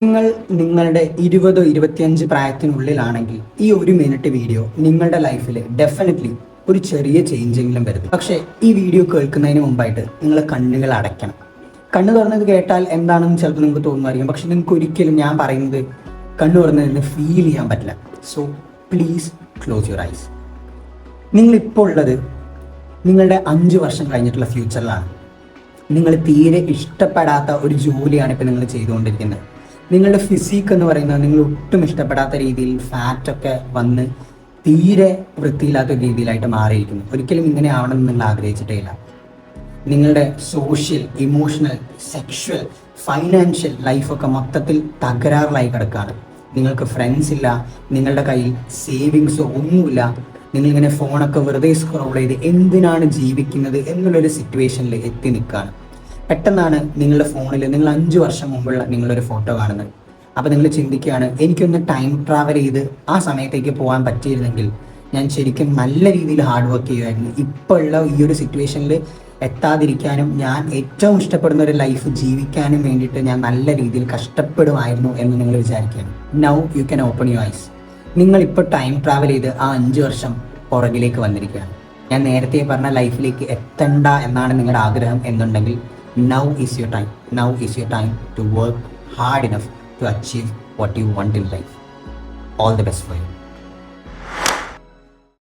നിങ്ങൾ നിങ്ങളുടെ 20-25 പ്രായത്തിനുള്ളിലാണെങ്കിൽ ഈ 1 മിനിറ്റ് വീഡിയോ നിങ്ങളുടെ ലൈഫിൽ ഡെഫിനറ്റ്ലി ഒരു ചെറിയ ചേഞ്ചെങ്കിലും വരുത്തും. പക്ഷേ ഈ വീഡിയോ കേൾക്കുന്നതിന് മുമ്പായിട്ട് നിങ്ങൾ കണ്ണുകൾ അടയ്ക്കണം. കണ്ണു തുറന്നത് കേട്ടാൽ എന്താണെന്ന് ചിലപ്പോൾ നിങ്ങൾക്ക് തോന്നുമായിരിക്കും, പക്ഷെ നിങ്ങൾക്ക് ഒരിക്കലും ഞാൻ പറയുന്നത് കണ്ണു തുറന്നതിന് ഫീൽ ചെയ്യാൻ പറ്റില്ല. So please close your eyes. നിങ്ങളിപ്പോൾ ഉള്ളത് നിങ്ങളുടെ 5 വർഷം കഴിഞ്ഞിട്ടുള്ള ഫ്യൂച്ചറിലാണ്. നിങ്ങൾ തീരെ ഇഷ്ടപ്പെടാത്ത ഒരു ജോലിയാണ് ഇപ്പോൾ നിങ്ങൾ ചെയ്തുകൊണ്ടിരിക്കുന്നത്. നിങ്ങളുടെ ഫിസിക്ക് എന്ന് പറയുന്നത് നിങ്ങൾ ഒട്ടും ഇഷ്ടപ്പെടാത്ത രീതിയിൽ ഫാറ്റൊക്കെ വന്ന് തീരെ വൃത്തിയില്ലാത്ത രീതിയിലായിട്ട് മാറിയിരിക്കുന്നു. ഒരിക്കലും ഇങ്ങനെ ആവണമെന്ന് നിങ്ങൾ ആഗ്രഹിച്ചിട്ടേ ഇല്ല. നിങ്ങളുടെ സോഷ്യൽ, ഇമോഷണൽ, സെക്ഷൽ, ഫൈനാൻഷ്യൽ ലൈഫൊക്കെ മൊത്തത്തിൽ തകരാറിലായി കിടക്കുകയാണ്. നിങ്ങൾക്ക് ഫ്രണ്ട്സ് ഇല്ല, നിങ്ങളുടെ കയ്യിൽ സേവിങ്സോ ഒന്നുമില്ല. നിങ്ങളിങ്ങനെ ഫോണൊക്കെ വെറുതെ സ്ക്രോൾ ചെയ്ത് എന്തിനാണ് ജീവിക്കുന്നത് എന്നുള്ളൊരു സിറ്റുവേഷനിൽ എത്തി നിൽക്കുകയാണ്. പെട്ടെന്നാണ് നിങ്ങളുടെ ഫോണിൽ നിങ്ങൾ 5 വർഷം മുമ്പുള്ള നിങ്ങളൊരു ഫോട്ടോ കാണുന്നത്. അപ്പോൾ നിങ്ങൾ ചിന്തിക്കുകയാണ്, എനിക്കൊന്ന് ടൈം ട്രാവൽ ചെയ്ത് ആ സമയത്തേക്ക് പോകാൻ പറ്റിയിരുന്നെങ്കിൽ ഞാൻ ശരിക്കും നല്ല രീതിയിൽ ഹാർഡ് വർക്ക് ചെയ്യുമായിരുന്നു. ഇപ്പോൾ ഉള്ള ഈ ഒരു സിറ്റുവേഷനിൽ എത്താതിരിക്കാനും ഞാൻ ഏറ്റവും ഇഷ്ടപ്പെടുന്ന ഒരു ലൈഫ് ജീവിക്കാനും വേണ്ടിയിട്ട് ഞാൻ നല്ല രീതിയിൽ കഷ്ടപ്പെടുമായിരുന്നു എന്ന് നിങ്ങൾ വിചാരിക്കുകയാണ്. Now you can open your eyes. നിങ്ങളിപ്പോൾ ടൈം ട്രാവൽ ചെയ്ത് ആ 5 വർഷം പുറകിലേക്ക് വന്നിരിക്കുകയാണ്. ഞാൻ നേരത്തെ പറഞ്ഞ ലൈഫിലേക്ക് എത്തണ്ട എന്നാണ് നിങ്ങളുടെ ആഗ്രഹം എന്നുണ്ടെങ്കിൽ now is your time. Now is your time to work hard enough to achieve what you want in life. All the best for you.